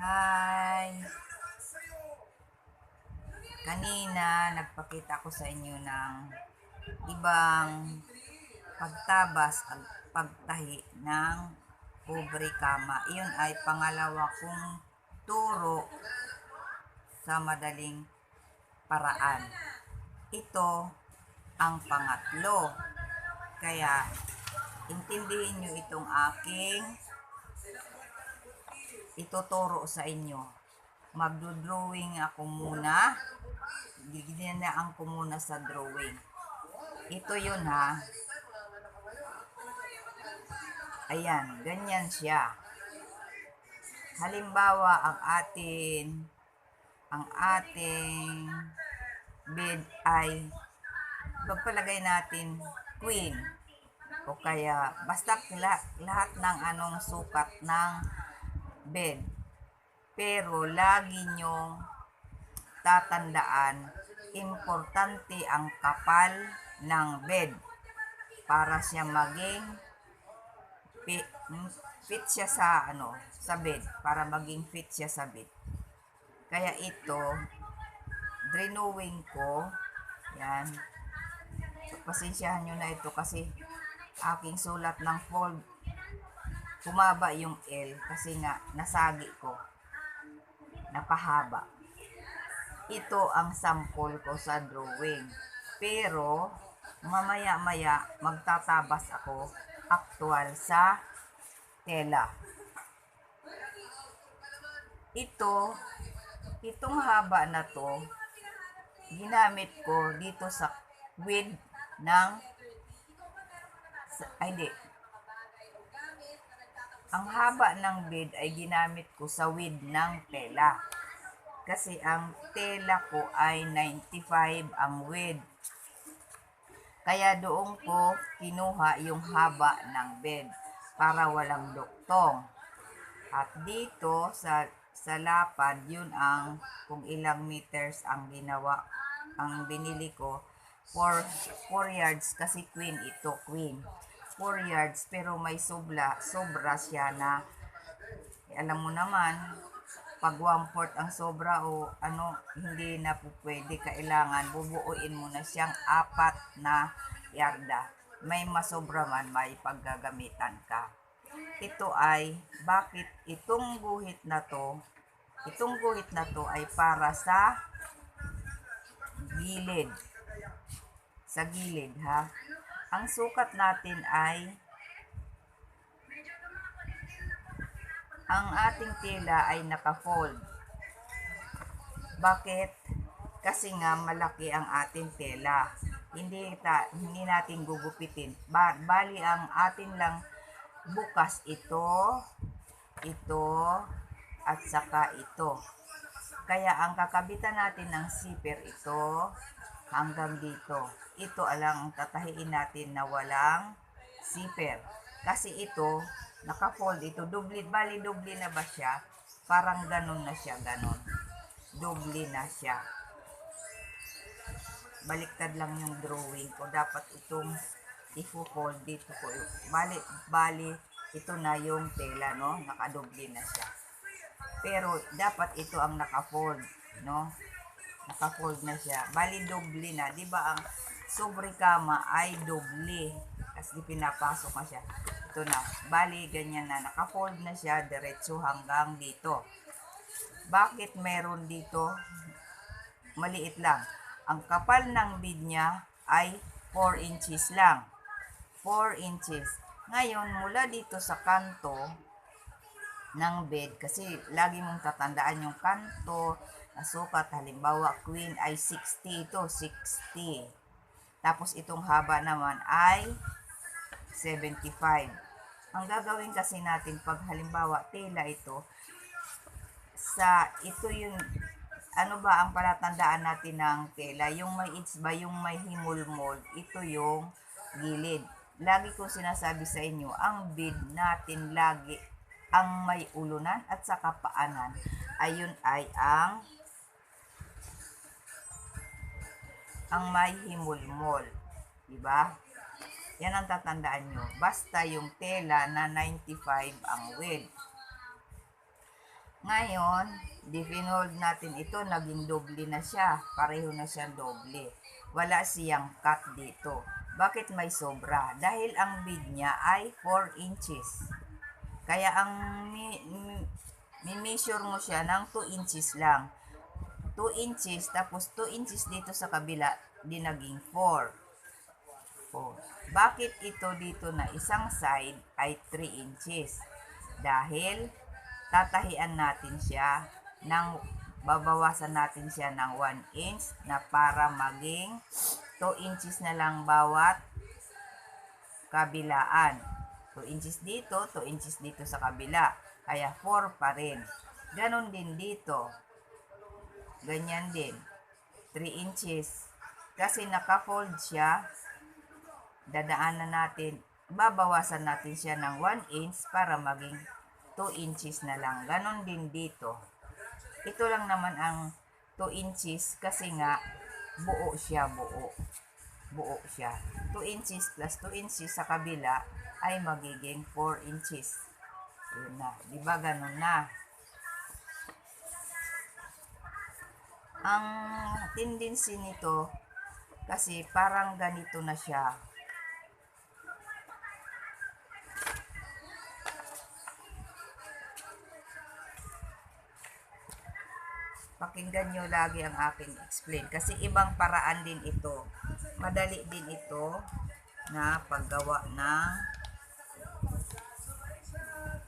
Hi! Kanina, nagpakita ko sa inyo ng ibang pagtabas at pagtahi ng pobre kama. Iyon ay pangalawa kong turo sa madaling paraan. Ito ang pangatlo. Kaya, intindihin nyo itong aking ituturo sa inyo. Magdo-drawing ako muna. Ginanaan ko muna sa drawing. Ito yun ha. Ayan, ganyan siya. Halimbawa, ang ating bed ay pagpalagay natin queen. O kaya, basta lahat ng anong sukat ng bed. Pero, lagi nyong tatandaan, importante ang kapal ng bed para siya maging fit siya sa bed, para maging fit siya sa bed. Kaya ito, drawing ko, yan. So, pasensyahan nyo na ito kasi aking sulat ng fold, humaba yung L kasi nga nasagi ko, napahaba. Ito ang sample ko sa drawing. Pero, mamaya-maya magtatabas ako actual sa tela. Itong haba na to, ginamit ko dito sa width ng, ang haba ng bed ay ginamit ko sa width ng tela. Kasi ang tela ko ay 95 ang width. Kaya doon ko kinuha yung haba ng bed para walang duktong. At dito sa lapad, yun ang kung ilang meters ang binili ko. 4 yards kasi queen ito, queen. 4 yards pero may sobra siya na alam mo naman, pag 1/4 ang sobra o hindi na po pwede, kailangan bubuuin mo na siyang 4 na yarda. May masobra man, may paggagamitan ka. Ito ay, bakit itong guhit na to ay para sa gilid. Sa gilid ha. Ang sukat natin ay ang ating tela ay naka-fold. Bakit? Kasi nga malaki ang ating tela. Hindi natin gugupitin. Bali ang atin lang bukas ito, at saka ito. Kaya ang kakabitan natin ng zipper ito hanggang dito. Ito alang ang tatahiin natin na walang zipper. Kasi ito, naka-fold ito, doble na ba siya? Parang ganun na siya, ganun. Doble na siya. Baliktad lang yung drawing ko. Dapat itong i-fold dito ko. Bali, ito na yung tela, no? Nakadoble na siya. Pero, dapat ito ang naka-fold, no? Naka-fold na siya. Bali, doble na. Diba ang sobre kama ay doble. Kasi pinapasok na siya. Ito na. Bali, ganyan na. Naka-fold na siya. Diretso hanggang dito. Bakit meron dito? Maliit lang. Ang kapal ng bid niya ay 4 inches lang. 4 inches. Ngayon, mula dito sa kanto ng bed, kasi lagi mong tatandaan yung kanto na sukat. Halimbawa, queen ay 60 ito. 60. Tapos, itong haba naman ay 75. Ang gagawin kasi natin pag halimbawa tela ito yung ano ba ang palatandaan natin ng tela? Yung may edge ba, yung may himulmol, ito yung gilid. Lagi ko sinasabi sa inyo, ang bid natin lagi ang may ulunan at saka paanan. Ayun ay ang may himulmol. Diba? Yan ang tatandaan nyo. Basta yung tela na 95 ang width. Ngayon, di-finold natin ito, naging doble na siya. Pareho na siyang doble. Wala siyang cut dito. Bakit may sobra? Dahil ang bid niya ay 4 inches. Kaya ang mi-measure mo siya ng 2 inches lang. 2 inches, tapos 2 inches dito sa kabila, di naging 4. Oh. Bakit ito dito na isang side ay 3 inches? Dahil tatahian natin siya ng babawasan natin siya ng 1 inch na para maging 2 inches na lang bawat kabilaan. 2 inches dito, 2 inches dito sa kabila. Kaya 4 pa rin. Ganon din dito. Ganyan din. 3 inches. Kasi naka-fold siya, dadaanan natin, babawasan natin siya ng 1 inch para maging 2 inches na lang. Ganon din dito. Ito lang naman ang 2 inches kasi nga buo siya, buo siya. 2 inches plus 2 inches sa kabila ay magiging 4 inches. Yun na. Diba ganon na? Ang tendency nito kasi parang ganito na siya. Pakinggan nyo lagi ang aking explain. Kasi ibang paraan din ito. Madali din ito na paggawa ng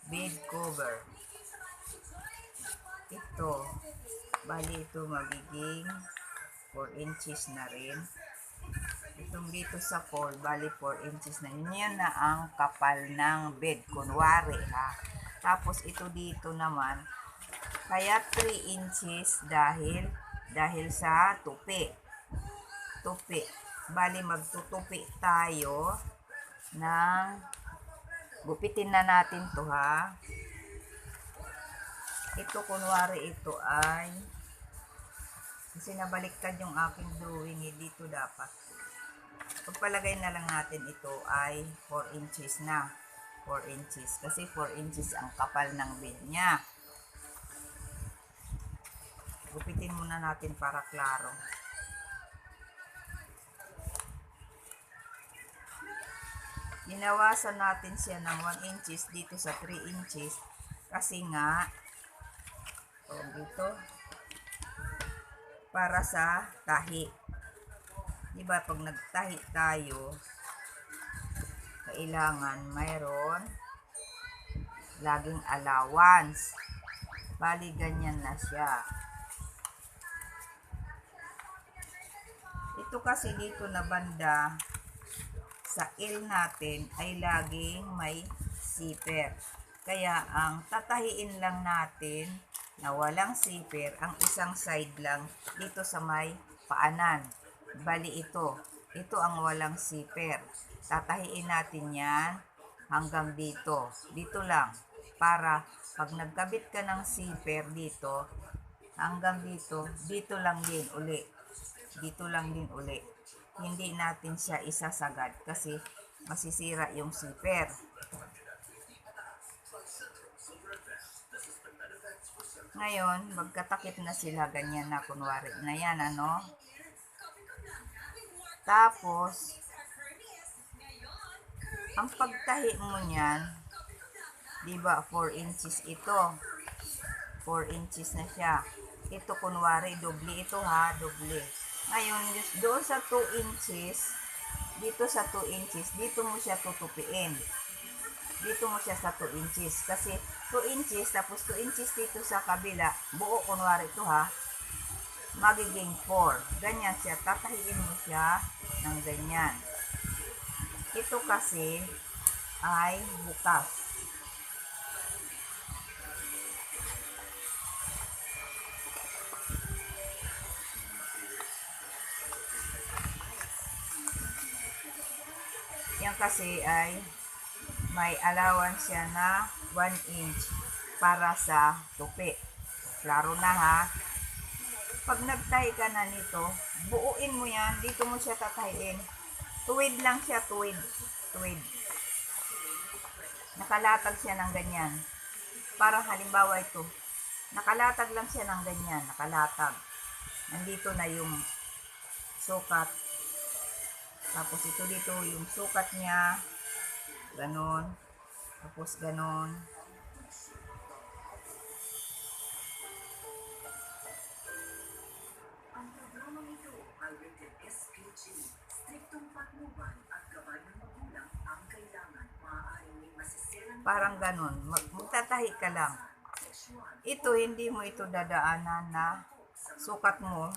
bead cover. Ito, bali ito magiging 4 inches na rin. Itong dito sa fold, bali 4 inches na. Yan na ang kapal ng bead. Kunwari ha. Tapos ito dito naman, kaya 3 inches dahil sa tupi. Bali magtutupi tayo ng gupitin na natin to ha. Ito kunwari ito ay kasi nabaliktad yung aking drawing dito dapat. Pagpalagay na lang natin ito ay 4 inches na. 4 inches kasi 4 inches ang kapal ng bead niya. Gupitin muna natin para klaro. Ginawasan natin siya ng 1 inches dito sa 3 inches kasi nga dito para sa tahi. Diba pag nagtahi tayo, kailangan mayroon laging allowance. Bali ganyan na siya. Ito kasi dito na banda sa L natin ay laging may zipper. Kaya ang tatahiin lang natin na walang zipper, ang isang side lang dito sa may paanan. Bali ito ang walang zipper. Tatahiin natin yan hanggang dito. Dito lang. Para pag nagkabit ka ng zipper dito, hanggang dito, dito lang din uli. Dito lang din uli. Hindi natin siya isasagad kasi masisira yung zipper. Ngayon, magkatakip na sila, ganyan na, kunwari na yan, ano? Tapos, ang pagtahi mo niyan, diba, 4 inches ito. 4 inches na siya. Ito, kunwari, doble ito ha, doble. Ngayon, doon sa 2 inches, dito sa 2 inches, dito mo siya tutupiin. Dito mo siya sa 2 inches. Kasi 2 inches, tapos 2 inches dito sa kabila, buo kunwari ito ha, magiging 4. Ganyan siya. Tatahiin mo siya ng ganyan. Ito kasi ay bukas. Yan kasi ay may allowance siya na 1 inch para sa tupi. Klaro na ha. Pag nagtahi ka na nito, buuin mo yan. Dito mo siya tatahiin. Tuwid lang siya, tuwid. Nakalatag siya ng ganyan. Para halimbawa ito. Nakalatag lang siya ng ganyan, nakalatag. Nandito na yung sukat. Tapos ito dito yung sukat niya. Ganon. Tapos ganon. Ang programang ito ay rated SPG. Striktong patnubay at gabay ng magulang ang kailangan. Maaaring may masisirang Parang ganon. Magtatahi ka lang. Ito, hindi mo ito dadaanan na sukat mo.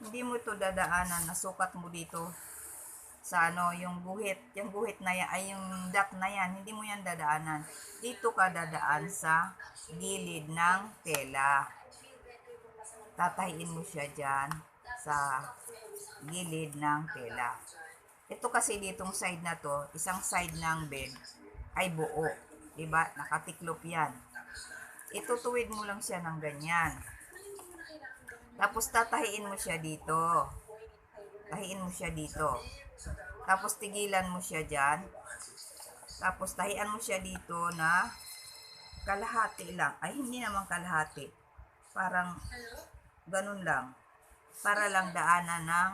Hindi mo ito dadaanan na sukat mo dito sa ano, yung guhit na yan, ay yung dot na yan, hindi mo yan dadaanan. Dito ka dadaan sa gilid ng tela. Tatahiin mo siya dyan sa gilid ng tela. Ito kasi ditong side na to, isang side ng bed ay buo. Diba? Nakatiklop yan. Itutuwid mo lang siya ng ganyan. Tapos tatahiin mo siya dito. Tahiin mo siya dito. Tapos tigilan mo siya dyan. Tapos tahian mo siya dito na kalahati lang. Ay, hindi naman kalahati. Parang ganun lang. Para lang daanan ng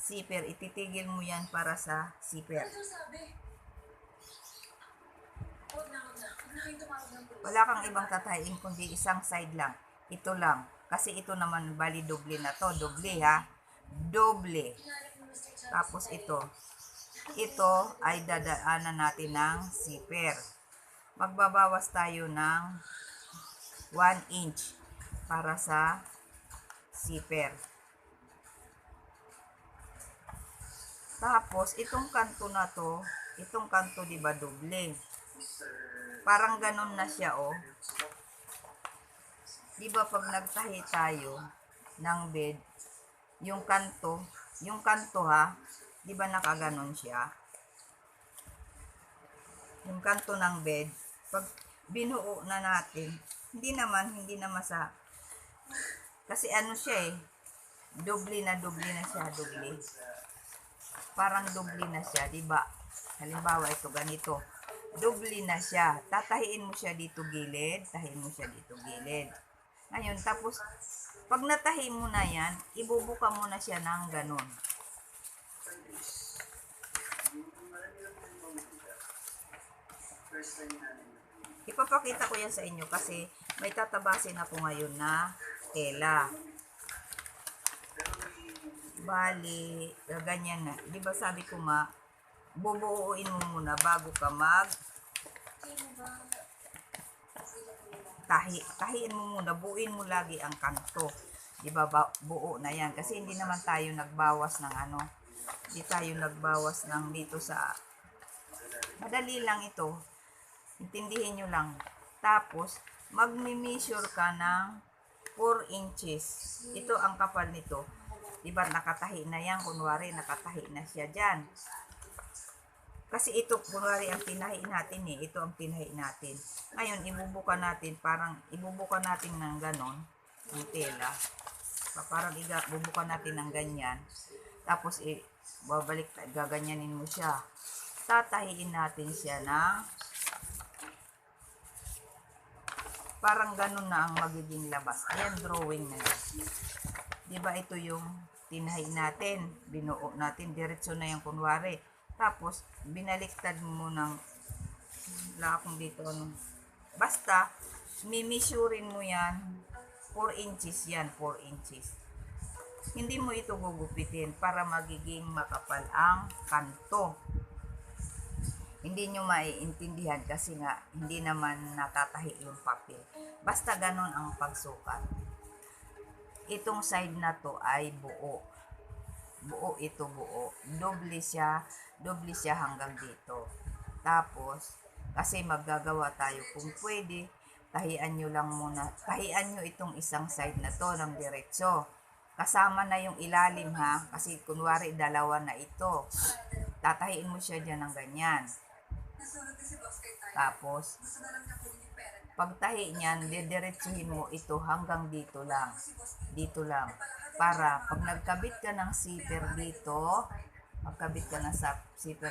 zipper. Ititigil mo yan para sa zipper. Wala kang ibang tatahiin kundi isang side lang. Ito lang. Kasi ito naman bali doble na to. Doble ha. Doble. Tapos ito. Ito ay dadaanan natin ng zipper. Magbabawas tayo ng 1 inch para sa zipper. Tapos itong kanto na to, itong kanto di ba doble? Parang ganun na siya oh. Di ba pag nagtahi tayo ng bed, yung kanto ha, di ba nakaganon siya? Yung kanto ng bed, pag binuo na natin, hindi naman sa, kasi ano siya eh, doble na siya, doble. Parang doble na siya, di ba? Halimbawa ito ganito, doble na siya. Tatahiin mo siya dito gilid, tahiin mo siya dito gilid. Ngayon, tapos, pag natahi mo na yan, ibubuka mo na siya ng ganun. Ipapakita ko yan sa inyo kasi may tatabasin ako ngayon na tela. Bali, ganyan na. Di ba sabi ko nga, bubuuin mo muna bago ka tahiin mo muna, buuin mo lagi ang kanto. Di ba buo na yan? Kasi hindi naman tayo nagbawas ng ano, hindi tayo nagbawas ng dito sa, madali lang ito. Intindihin nyo lang. Tapos, magmi-measure ka ng 4 inches. Ito ang kapal nito. Di ba nakatahi na yan? Kunwari, nakatahi na siya dyan. Kasi ito, kunwari, ang tinahi natin eh. Ito ang tinahi natin. Ngayon, ibubuka natin, parang ibubuka natin ng ganon, ng tela. Parang bubuka natin ng ganyan. Tapos, babalik, gaganyanin mo siya. Tatahiin natin siya na parang ganon na ang magiging labas. Ayan, drawing na yan. Diba ito yung tinahi natin, binuo natin, diretso na yung kunwari. Tapos, binaliktad mo ng, wala akong dito, ano. Basta, mimisurin mo yan, 4 inches yan, 4 inches. Hindi mo ito gugupitin para magiging makapal ang kanto. Hindi nyo maiintindihan kasi nga, hindi naman natatahi yung papel. Basta ganon ang pagsukat. Itong side na to ay buo. Buo ito, buo. Doble siya hanggang dito. Tapos, kasi maggagawa tayo kung pwede, tahian nyo lang muna. Tahian nyo itong isang side na to ng diretso. Kasama na yung ilalim ha, kasi kunwari dalawa na ito. Tatahiin mo siya dyan ng ganyan. Tapos, pagtahi niyan, didiretsuhin mo ito hanggang dito lang. Dito lang. Para pag nagkabit ka ng zipper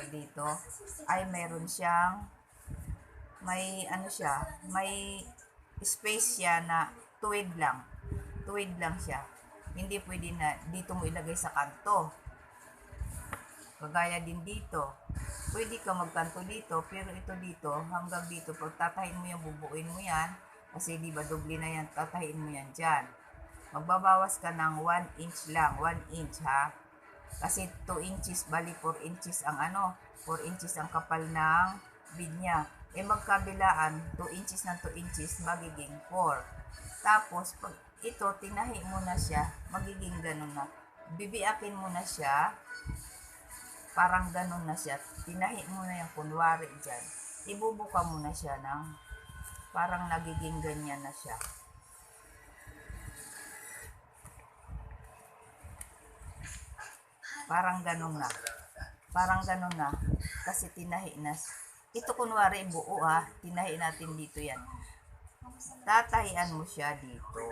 dito, ay meron siyang, may ano siya, may space siya na tuwid lang. Tuwid lang siya. Hindi pwede na dito mo ilagay sa kanto. Kagaya din dito. Pwede ka magkanto dito, pero ito dito, hanggang dito, pag tatahin mo yan, bubuin mo yan, kasi di ba doble na yan, tatahin mo yan dyan. Magbabawas ka ng 1 inch lang, 1 inch ha. Kasi 2 inches, bali 4 inches ang 4 inches ang kapal ng bead niya. Magkabilaan, 2 inches ng 2 inches, magiging 4. Tapos, pag ito, tinahi mo na siya, magiging ganun na. Bibiakin mo na siya, parang ganun na siya. Tinahi mo na yung kunwari dyan. Ibubuka mo na siya ng parang nagiging ganyan na siya. Parang ganun na. Parang ganun na. Kasi tinahi na. Ito kunwari buo tinahi natin dito yan. Tatahian mo siya dito.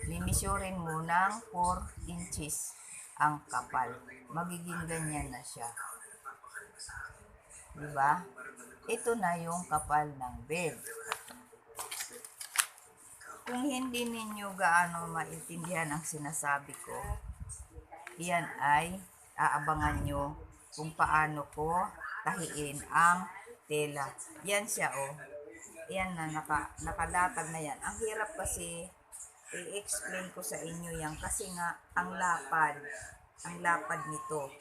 Mimisurin mo ng 4 inches ang kapal. Magiging ganyan na siya. Diba? Ito na yung kapal ng bed. Kung hindi ninyo gaano maintindihan ang sinasabi ko, iyan ay aabangan nyo kung paano ko tahiin ang tela. Yan siya Yan na, nakalatag na yan. Ang hirap kasi i-explain ko sa inyo yan kasi nga ang lapad nito.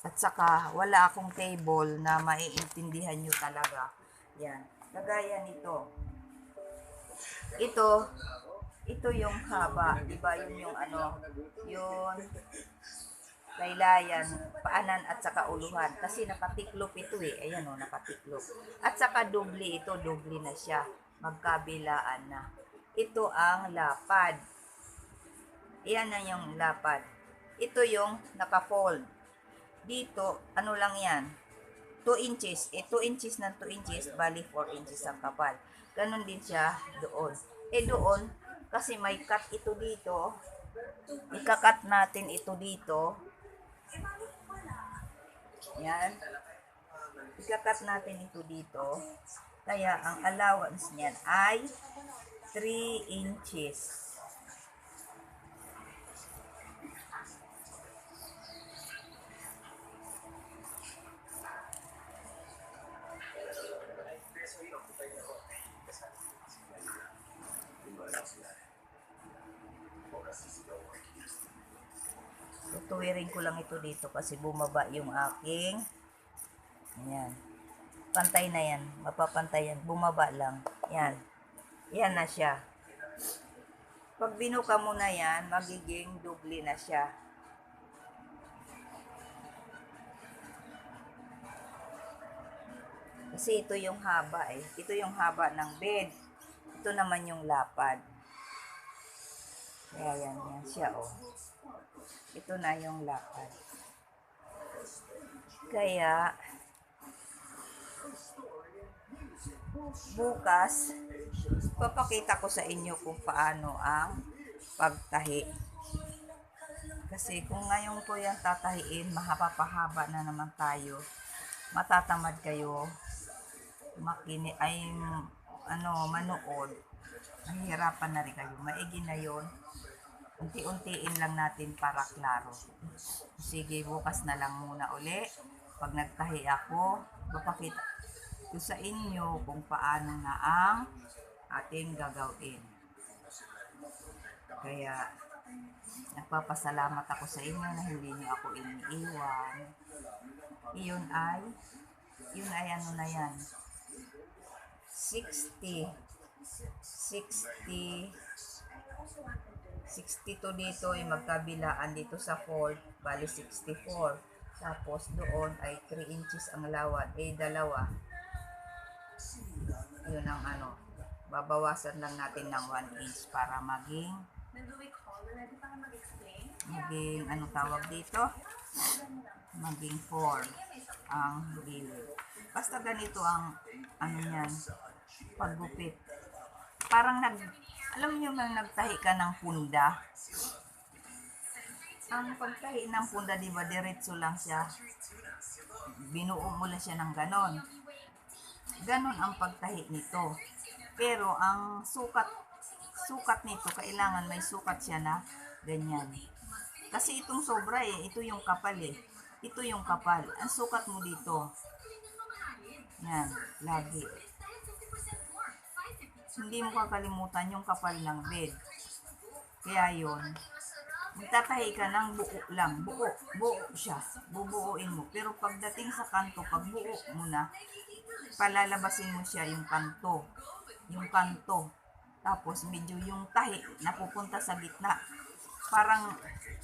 At saka wala akong table na maiintindihan nyo talaga. Yan. Kagaya nito. Ito yung haba, di ba? Yun yung yun laylayan, paanan at saka uluhan. Kasi nakatiklop ito Ayan nakatiklop. At saka doble ito, doble na siya. Magkabilaan na. Ito ang lapad. Ayan na yung lapad. Ito yung naka-fold. Dito, ano lang yan? 2 inches. 2 inches ng 2 inches, bali 4 inches ang kapal. Ganon din siya doon. Doon, kasi may cut ito dito. Ika-cut natin ito dito. Yan. Ika-cut natin ito dito. Kaya ang allowance niyan ay 3 inches. Tutuwirin ko lang ito dito kasi bumaba yung aking. Ayan. Pantay na yan. Mapapantay yan. Bumaba lang. Yan. Yan na siya. Pag binuka mo na yan, magiging doble na siya. Kasi ito yung haba Ito yung haba ng bed. Ito naman yung lapad. Kaya yan siya Ito na yung lapad. Kaya bukas papakita ko sa inyo kung paano ang pagtahi. Kasi kung ngayon ko yan tatahiin, mahaba-pahaba na naman tayo. Matatamad kayo manood. Mahihirapan na rin kayo. Maigi na yon. Unti-untiin lang natin para klaro. Sige, bukas na lang muna uli. Pag nagtahi ako, papakita ko sa inyo kung paano na ang ating gagawin. Kaya, nagpapasalamat ako sa inyo na hindi niyo ako iniiwan. Yun ay ano na yan. 62 dito ay magkabilaan dito sa 4, bali 64. Tapos doon ay 3 inches ang lawad, dalawa. Yun ang babawasan lang natin ng 1 inch para maging tawag dito? Maging 4 ang gilid. Basta ganito ang yan, paggupit. Parang alam niyo bang nagtahi ka ng punda? Ang pagtahi ng punda, di ba, diretso lang siya. Binuo mo lang siya ng ganon. Ganon ang pagtahi nito. Pero ang sukat nito, kailangan may sukat siya na ganyan. Kasi itong sobra ito yung kapal Ito yung kapal. Ang sukat mo dito. Yan, lagi. Hindi mo kakalimutan yung kapal ng bed. Kaya yun, magtatahi ka ng buo lang. Buo siya. Bubuuin mo. Pero pagdating sa kanto, pag buo mo na, palalabasin mo siya yung kanto. Yung kanto. Tapos medyo yung tahi napupunta sa gitna. Parang,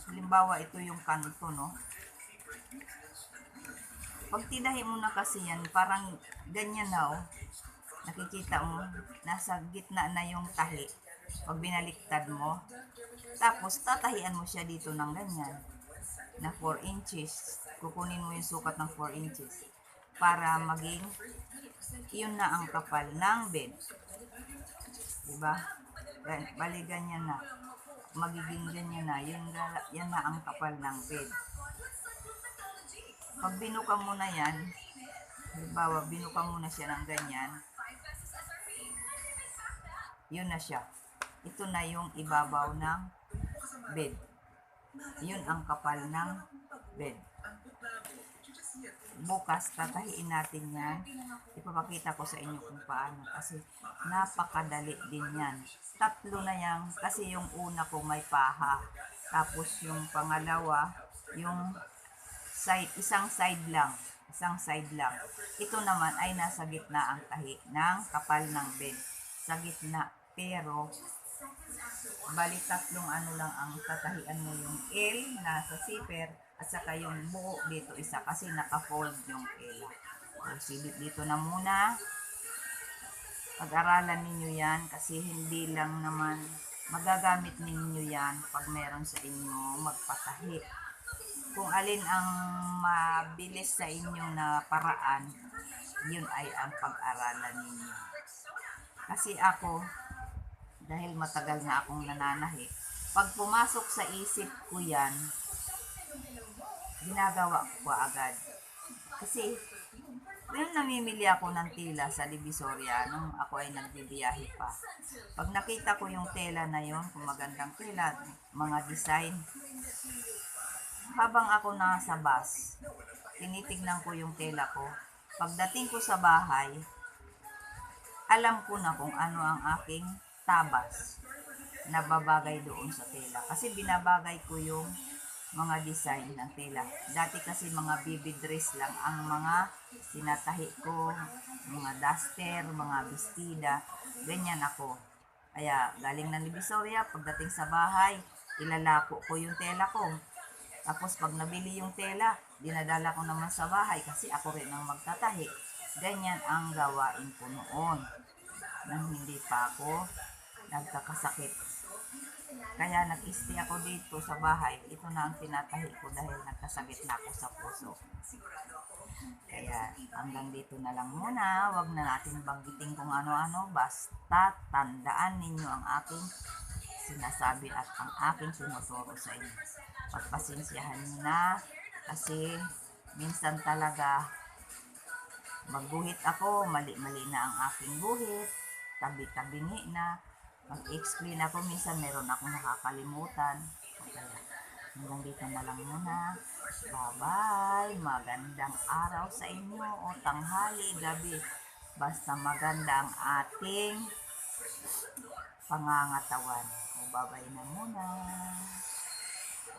halimbawa ito yung kanto, no? Pag tinahi mo na kasi yan, parang ganyan na, oh. Nakikita mo, nasa gitna na yung tahi. Pag binaliktad mo, tapos tatahian mo siya dito ng ganyan, na 4 inches. Kukunin mo yung sukat ng 4 inches para maging, yun na ang kapal ng bed. Diba? Bali ganyan na. Magiging ganyan na. Yan na ang kapal ng bed. Pag binuka mo na yan, halimbawa, binuka mo na siya ng ganyan, yun na siya. Ito na yung ibabaw ng bed. Yun ang kapal ng bed. Bukas, tatahiin natin yan. Ipapakita ko sa inyo kung paano. Kasi napakadali din yan. 3 na yan. Kasi yung una ko may paha. Tapos yung pangalawa, yung isang side lang. Isang side lang. Ito naman ay nasa gitna ang tahi ng kapal ng bed. Sa gitna. Pero, bali 3 ano lang ang tatahian mo, yung L nasa zipper at saka yung buo dito isa kasi naka-fold yung tela. So, silip dito na muna. Pag-aralan ninyo yan kasi hindi lang naman magagamit ninyo yan pag meron sa inyo magpatahi. Kung alin ang mabilis sa inyo na paraan, yun ay ang pag-aralan ninyo. Kasi ako, dahil matagal na akong nananahi, pag pumasok sa isip ko yan, ginagawa ko agad. Kasi, well, namimili ako ng tela sa Divisoria nung ako ay nagbibiyahe pa. Pag nakita ko yung tela na yon, kung magandang tela, mga design, habang ako nasa bus, tinitignan ko yung tela ko. Pagdating ko sa bahay, alam ko na kung ano ang aking tabas na babagay doon sa tela. Kasi binabagay ko yung mga design ng tela. Dati kasi mga baby dress lang ang mga sinatahi ko, mga duster, mga bestida, ganyan ako. Kaya galing ng Divisoria, pagdating sa bahay, ilalako ko yung tela ko. Tapos pag nabili yung tela, dinadala ko naman sa bahay kasi ako rin ang magtatahi. Ganyan ang gawain ko noon nang hindi pa ako nagkakasakit. Kaya nag-stay ako dito sa bahay. Ito na ang tinatahi ko dahil nagkasakit na ako sa puso. Kaya hanggang dito na lang muna. Huwag na natin banggitin kung ano-ano. Basta tandaan ninyo ang aking sinasabi at ang aking tinuturo sa inyo. Pagpasensyahan nyo na kasi minsan talaga magguhit ako, mali-mali na ang aking guhit, tabi-tabingi na. Mag-explain ako, minsan meron akong nakakalimutan. Kaya hanggang dito na lang muna. Bye-bye! Magandang araw sa inyo o tanghali, gabi. Basta maganda ang ating pangangatawan. O bye-bye na muna.